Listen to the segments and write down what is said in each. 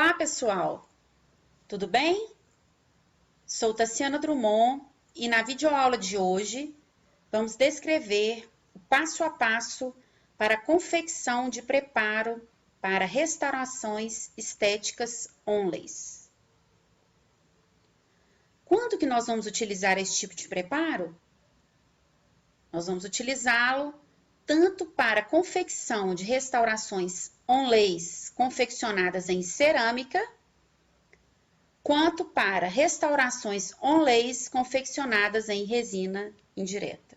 Olá, pessoal! Tudo bem? Sou Tassiana Drummond e na videoaula de hoje vamos descrever o passo a passo para a confecção de preparo para restaurações estéticas onleys. Quando que nós vamos utilizar esse tipo de preparo? Nós vamos utilizá-lo tanto para confecção de restaurações onleys confeccionadas em cerâmica, quanto para restaurações onleys confeccionadas em resina indireta.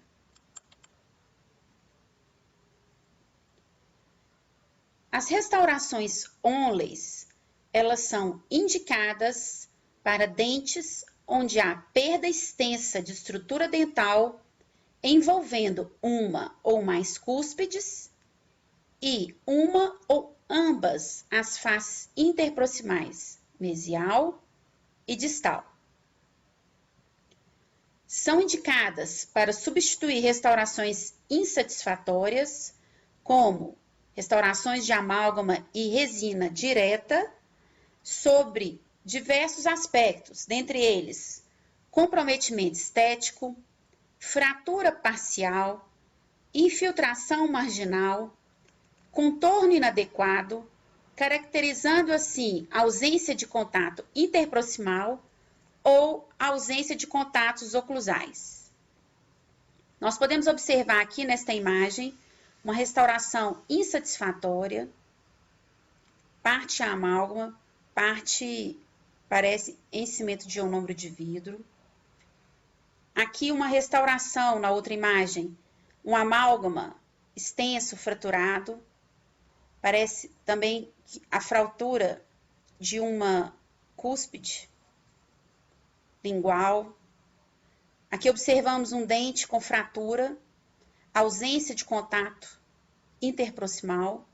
As restaurações onleys, elas são indicadas para dentes onde há perda extensa de estrutura dental envolvendo uma ou mais cúspides e uma ou ambas as faces interproximais, mesial e distal. São indicadas para substituir restaurações insatisfatórias, como restaurações de amálgama e resina direta, sobre diversos aspectos, dentre eles comprometimento estético, fratura parcial, infiltração marginal, contorno inadequado, caracterizando assim ausência de contato interproximal ou ausência de contatos oclusais. Nós podemos observar aqui nesta imagem uma restauração insatisfatória, parte amálgama, parte parece enchimento de ionômero de vidro. Aqui uma restauração na outra imagem, um amálgama extenso, fraturado. Parece também a fratura de uma cúspide lingual. Aqui observamos um dente com fratura, ausência de contato interproximal.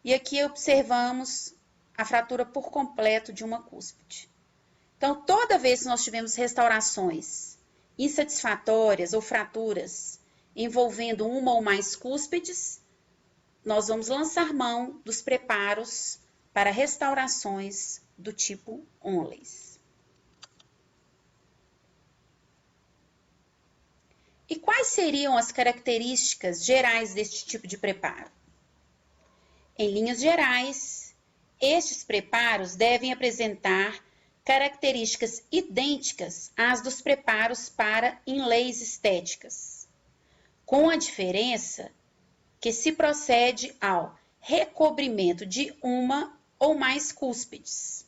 E aqui observamos a fratura por completo de uma cúspide. Então, toda vez que nós tivemos restaurações insatisfatórias ou fraturas envolvendo uma ou mais cúspides, nós vamos lançar mão dos preparos para restaurações do tipo onleys. E quais seriam as características gerais deste tipo de preparo? Em linhas gerais, estes preparos devem apresentar características idênticas às dos preparos para inlays estéticas, com a diferença que se procede ao recobrimento de uma ou mais cúspides.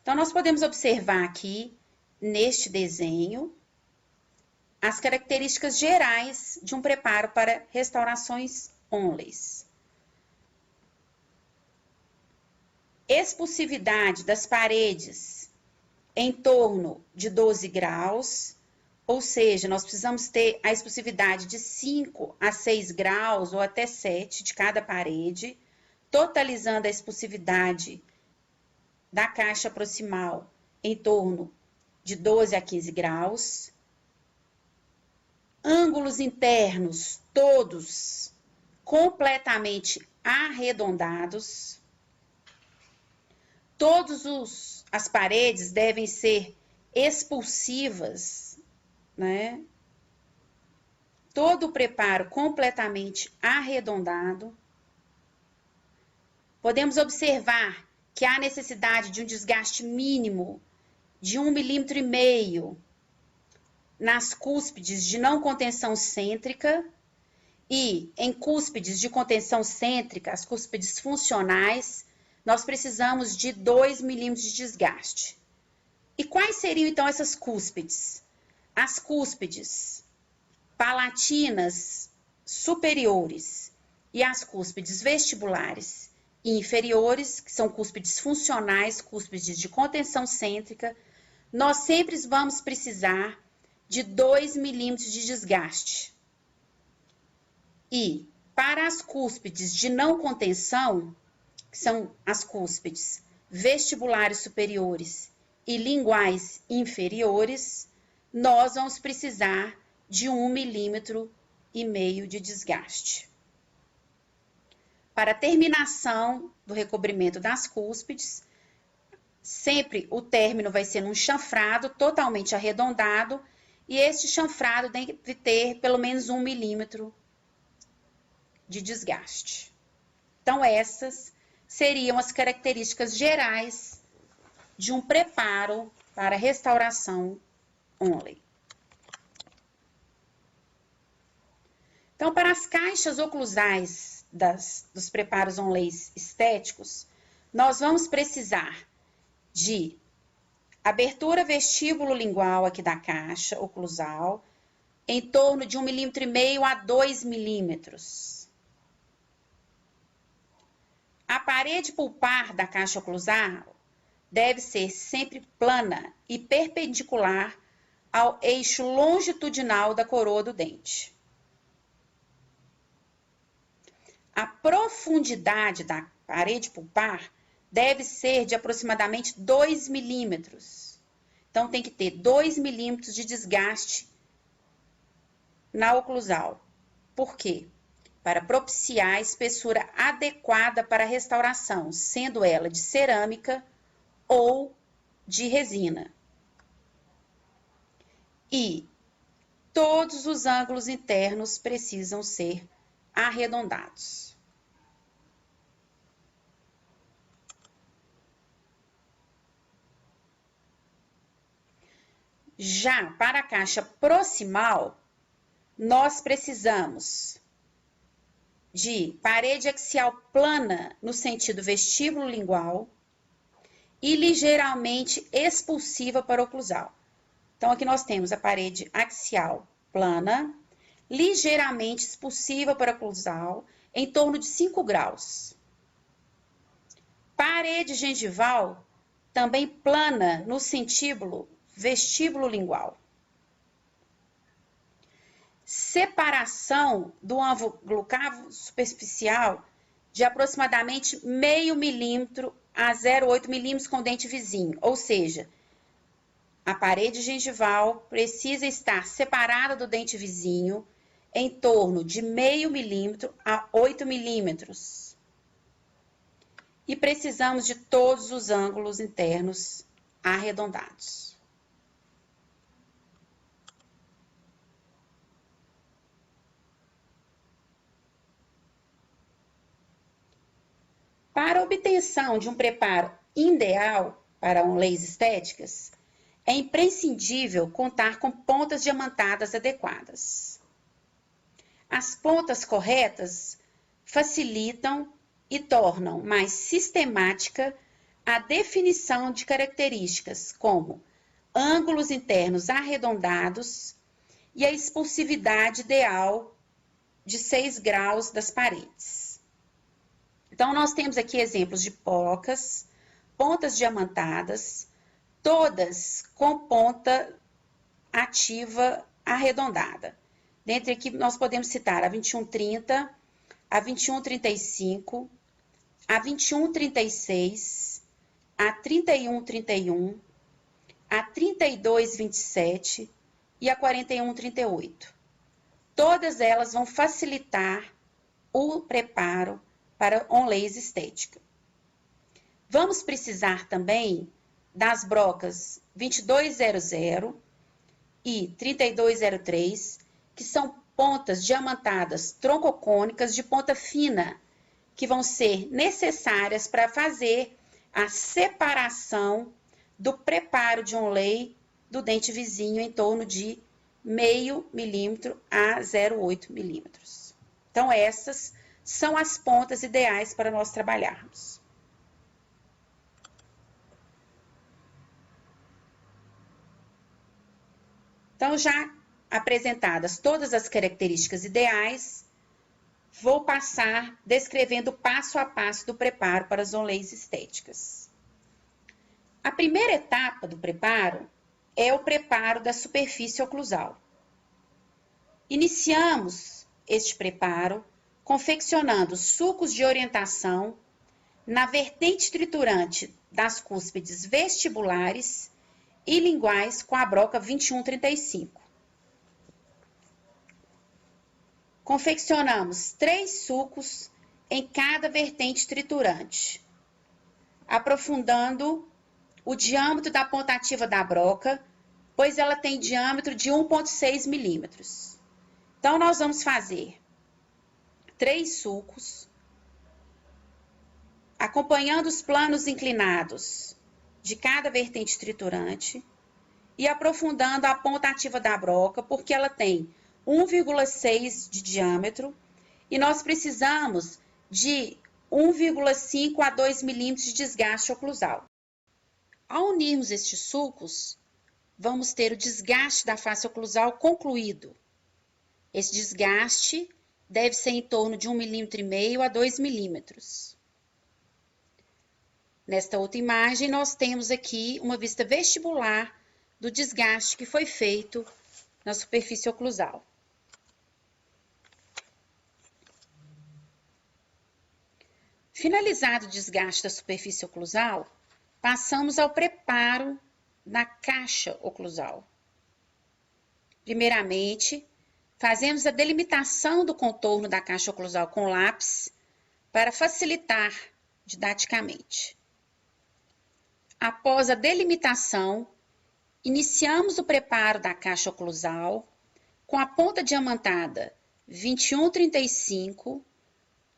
Então, nós podemos observar aqui, neste desenho, as características gerais de um preparo para restaurações onleys. Expulsividade das paredes em torno de 12 graus, ou seja, nós precisamos ter a expulsividade de 5 a 6 graus ou até 7 de cada parede, totalizando a expulsividade da caixa proximal em torno de 12 a 15 graus. Ângulos internos todos completamente arredondados. Todas as paredes devem ser expulsivas, né? Todo o preparo completamente arredondado. Podemos observar que há necessidade de um desgaste mínimo de 1,5 mm nas cúspides de não contenção cêntrica e em cúspides de contenção cêntrica, as cúspides funcionais, nós precisamos de 2 mm de desgaste. E quais seriam então essas cúspides? As cúspides palatinas superiores e as cúspides vestibulares e inferiores, que são cúspides funcionais, cúspides de contenção cêntrica, nós sempre vamos precisar de 2 milímetros de desgaste. E para as cúspides de não contenção, que são as cúspides vestibulares superiores e linguais inferiores, nós vamos precisar de 1,5 mm de desgaste. para a terminação do recobrimento das cúspides, sempre o término vai ser num chanfrado totalmente arredondado, e este chanfrado deve ter pelo menos 1 milímetro de desgaste. Então, essas seriam as características gerais de um preparo para restauração onlay. Então, para as caixas oclusais dos preparos onlays estéticos, nós vamos precisar de abertura vestíbulo-lingual aqui da caixa oclusal, em torno de 1,5 mm a 2 milímetros. A parede pulpar da caixa oclusal deve ser sempre plana e perpendicular ao eixo longitudinal da coroa do dente. A profundidade da parede pulpar deve ser de aproximadamente 2 milímetros. Então, tem que ter 2 milímetros de desgaste na oclusal. Por quê? Para propiciar a espessura adequada para a restauração, sendo ela de cerâmica ou de resina. E todos os ângulos internos precisam ser arredondados. Já para a caixa proximal, nós precisamos de parede axial plana no sentido vestíbulo-lingual e ligeiramente expulsiva para a oclusal. Então, aqui nós temos a parede axial plana, ligeiramente expulsiva para a oclusal, em torno de 5 graus. Parede gengival, também plana no sentido vestíbulo-lingual. Separação do ângulo cavo superficial de aproximadamente 0,5 milímetro a 0,8 milímetros com o dente vizinho, ou seja, a parede gengival precisa estar separada do dente vizinho em torno de 0,5 milímetro a 8 milímetros. E precisamos de todos os ângulos internos arredondados. Para a obtenção de um preparo ideal para onlays estéticas, é imprescindível contar com pontas diamantadas adequadas. As pontas corretas facilitam e tornam mais sistemática a definição de características como ângulos internos arredondados e a expulsividade ideal de 6 graus das paredes. Então, nós temos aqui exemplos de pontas diamantadas, todas com ponta ativa arredondada. Dentre aqui, nós podemos citar a 2130, a 2135, a 2136, a 3131, a 3227 e a 4138. Todas elas vão facilitar o preparo para onlays estética. Vamos precisar também das brocas 2200 e 3203, que são pontas diamantadas troncocônicas de ponta fina, que vão ser necessárias para fazer a separação do preparo de onlay do dente vizinho em torno de 0,5 milímetro a 0,8 milímetros. Então, essas são as pontas ideais para nós trabalharmos. Então, já apresentadas todas as características ideais, vou passar descrevendo passo a passo do preparo para as onlays estéticas. A primeira etapa do preparo é o preparo da superfície oclusal. Iniciamos este preparo confeccionando sucos de orientação na vertente triturante das cúspides vestibulares e linguais com a broca 2135. Confeccionamos 3 sucos em cada vertente triturante, aprofundando o diâmetro da ponta ativa da broca, pois ela tem diâmetro de 1,6 milímetros. Então, nós vamos fazer 3 sulcos, acompanhando os planos inclinados de cada vertente triturante e aprofundando a ponta ativa da broca, porque ela tem 1,6 de diâmetro e nós precisamos de 1,5 a 2 milímetros de desgaste oclusal. Ao unirmos estes sulcos, vamos ter o desgaste da face oclusal concluído. Esse desgaste deve ser em torno de 1,5 mm a 2 milímetros. Nesta outra imagem, nós temos aqui uma vista vestibular do desgaste que foi feito na superfície oclusal. Finalizado o desgaste da superfície oclusal, passamos ao preparo da caixa oclusal. Primeiramente, fazemos a delimitação do contorno da caixa oclusal com lápis para facilitar didaticamente. Após a delimitação, iniciamos o preparo da caixa oclusal com a ponta diamantada 21,35,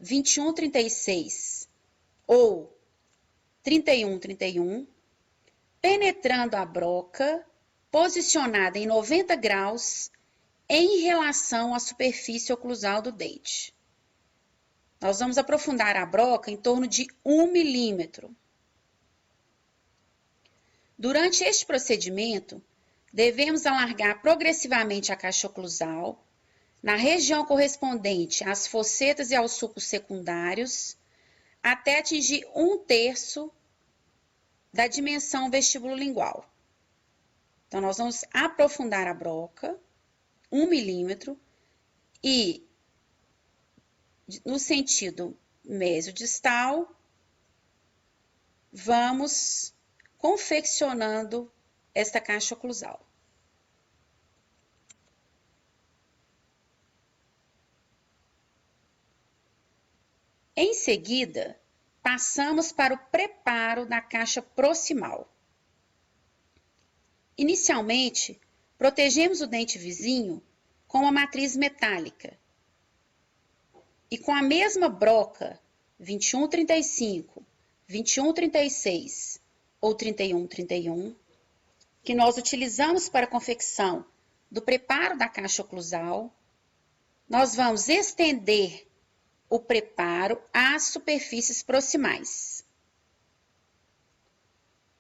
21,36 ou 31,31, penetrando a broca posicionada em 90 graus em relação à superfície oclusal do dente. Nós vamos aprofundar a broca em torno de 1 milímetro. Durante este procedimento, devemos alargar progressivamente a caixa oclusal na região correspondente às fossetas e aos sulcos secundários, até atingir 1/3 da dimensão vestibulolingual. Então, nós vamos aprofundar a broca, 1 milímetro, e no sentido mesodistal, vamos confeccionando esta caixa oclusal. Em seguida, passamos para o preparo da caixa proximal. Inicialmente, protegemos o dente vizinho com uma matriz metálica e com a mesma broca 21,35, 21,36 ou 31,31, que nós utilizamos para a confecção do preparo da caixa oclusal, nós vamos estender o preparo às superfícies proximais.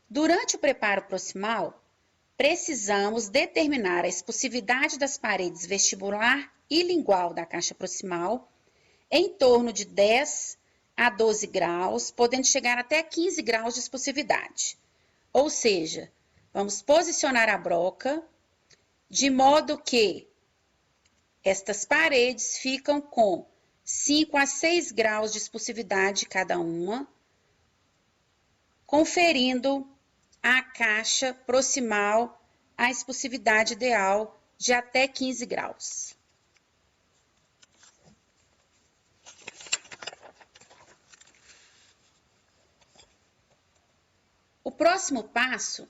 Durante o preparo proximal, precisamos determinar a expulsividade das paredes vestibular e lingual da caixa proximal em torno de 10 a 12 graus, podendo chegar até 15 graus de expulsividade. Ou seja, vamos posicionar a broca de modo que estas paredes ficam com 5 a 6 graus de expulsividade cada uma, conferindo à caixa proximal a expulsividade ideal de até 15 graus. O próximo passo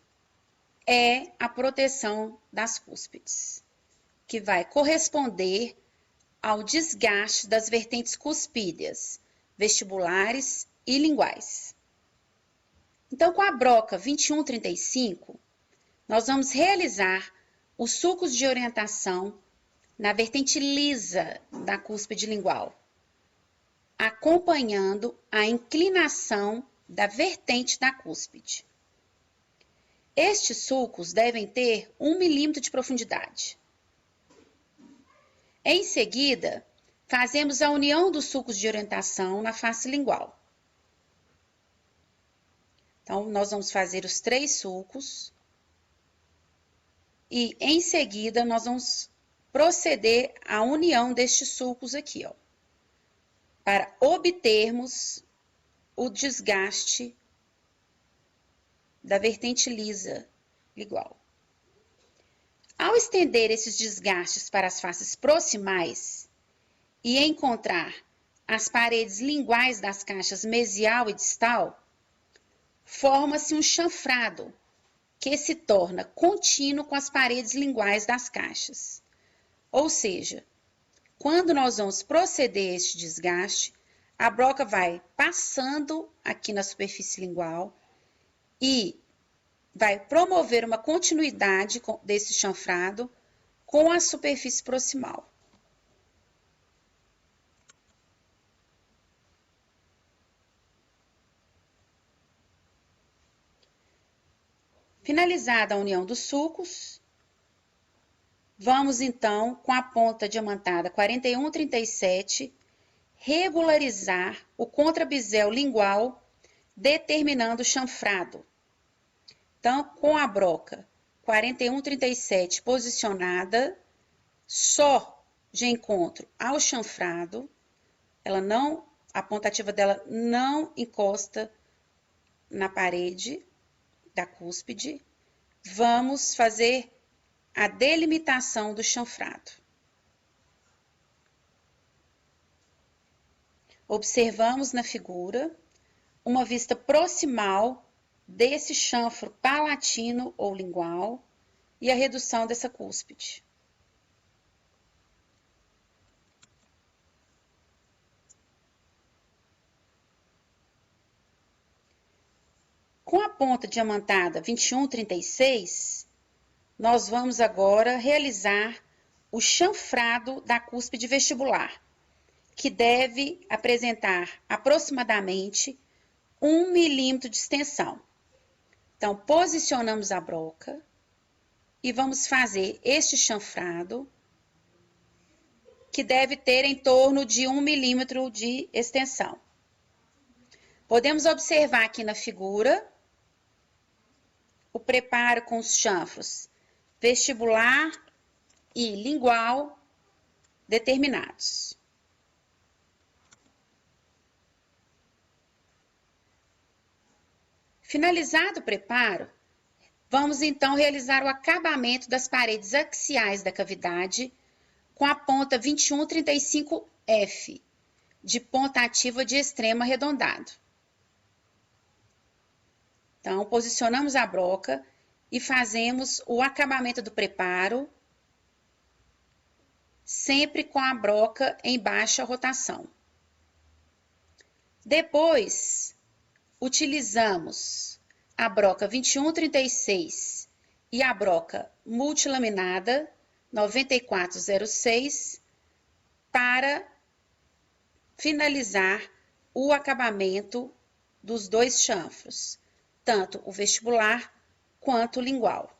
é a proteção das cúspides, que vai corresponder ao desgaste das vertentes cuspídeas, vestibulares e linguais. Então, com a broca 21,35, nós vamos realizar os sulcos de orientação na vertente lisa da cúspide lingual, acompanhando a inclinação da vertente da cúspide. Estes sulcos devem ter 1 milímetro de profundidade. Em seguida, fazemos a união dos sulcos de orientação na face lingual. Então, nós vamos fazer os 3 sulcos e, em seguida, nós vamos proceder à união destes sulcos aqui, ó, para obtermos o desgaste da vertente lisa lingual. Ao estender esses desgastes para as faces proximais e encontrar as paredes linguais das caixas mesial e distal, forma-se um chanfrado, que se torna contínuo com as paredes linguais das caixas. Ou seja, quando nós vamos proceder a este desgaste, a broca vai passando aqui na superfície lingual e vai promover uma continuidade desse chanfrado com a superfície proximal. Finalizada a união dos sulcos, vamos então, com a ponta diamantada 41,37, regularizar o contrabisel lingual, determinando o chanfrado. Então, com a broca 41,37 posicionada só de encontro ao chanfrado, a pontativa dela não encosta na parede da cúspide, vamos fazer a delimitação do chanfrado. Observamos na figura uma vista proximal desse chanfro palatino ou lingual e a redução dessa cúspide. Com a ponta diamantada 21,36, nós vamos agora realizar o chanfrado da cúspide vestibular, que deve apresentar aproximadamente 1 milímetro de extensão. Então, posicionamos a broca e vamos fazer este chanfrado, que deve ter em torno de 1 milímetro de extensão. Podemos observar aqui na figura o preparo com os chanfros vestibular e lingual determinados. Finalizado o preparo, vamos então realizar o acabamento das paredes axiais da cavidade com a ponta 21,35F, de ponta ativa de extremo arredondado. Então, posicionamos a broca e fazemos o acabamento do preparo, sempre com a broca em baixa rotação. Depois, utilizamos a broca 21,36 e a broca multilaminada 94,06 para finalizar o acabamento dos dois chanfros, tanto o vestibular quanto o lingual.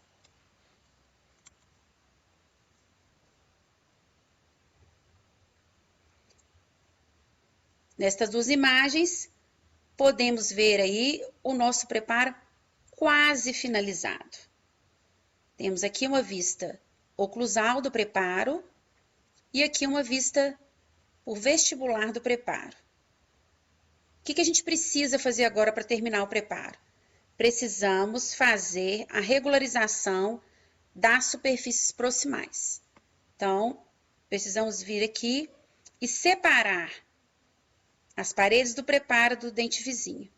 Nestas duas imagens, podemos ver aí o nosso preparo quase finalizado. Temos aqui uma vista oclusal do preparo e aqui uma vista por vestibular do preparo. O que a gente precisa fazer agora para terminar o preparo? Precisamos fazer a regularização das superfícies proximais. Então, precisamos vir aqui e separar as paredes do preparo do dente vizinho.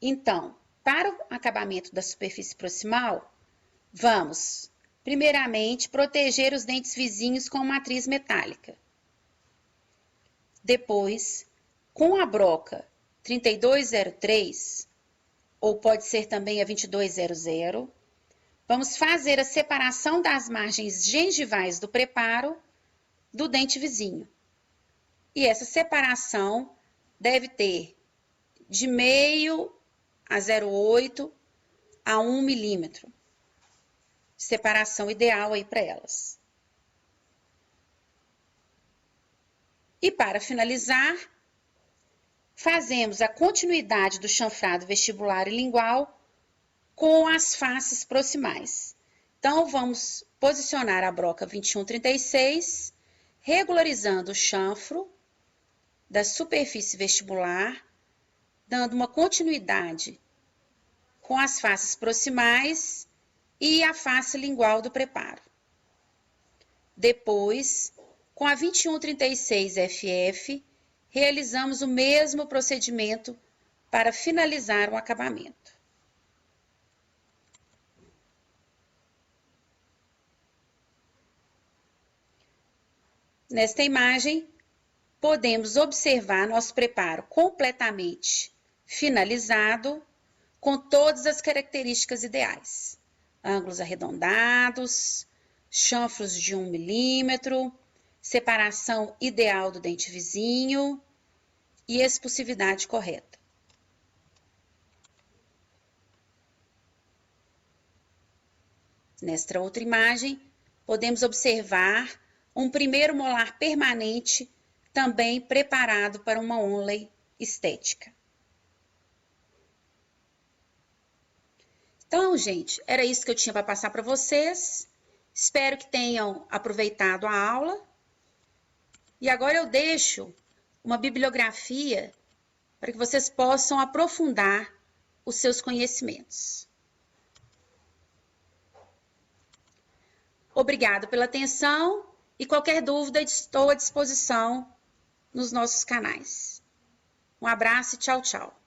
Então, para o acabamento da superfície proximal, vamos, primeiramente, proteger os dentes vizinhos com matriz metálica. Depois, com a broca 3203, ou pode ser também a 2200, vamos fazer a separação das margens gengivais do preparo do dente vizinho. E essa separação deve ter de meio a 0,8 a 1 milímetro. Separação ideal aí para elas. E para finalizar, fazemos a continuidade do chanfrado vestibular e lingual com as faces proximais. Então, vamos posicionar a broca 21,36, regularizando o chanfro da superfície vestibular, dando uma continuidade com as faces proximais e a face lingual do preparo. Depois, com a 2136 FF, realizamos o mesmo procedimento para finalizar o acabamento. Nesta imagem, podemos observar nosso preparo completamente finalizado, com todas as características ideais. Ângulos arredondados, chanfros de 1 milímetro, separação ideal do dente vizinho e expulsividade correta. Nesta outra imagem, podemos observar um primeiro molar permanente, também preparado para uma onlay estética. Então, gente, era isso que eu tinha para passar para vocês. Espero que tenham aproveitado a aula. E agora eu deixo uma bibliografia para que vocês possam aprofundar os seus conhecimentos. Obrigado pela atenção e qualquer dúvida estou à disposição nos nossos canais. Um abraço e tchau, tchau.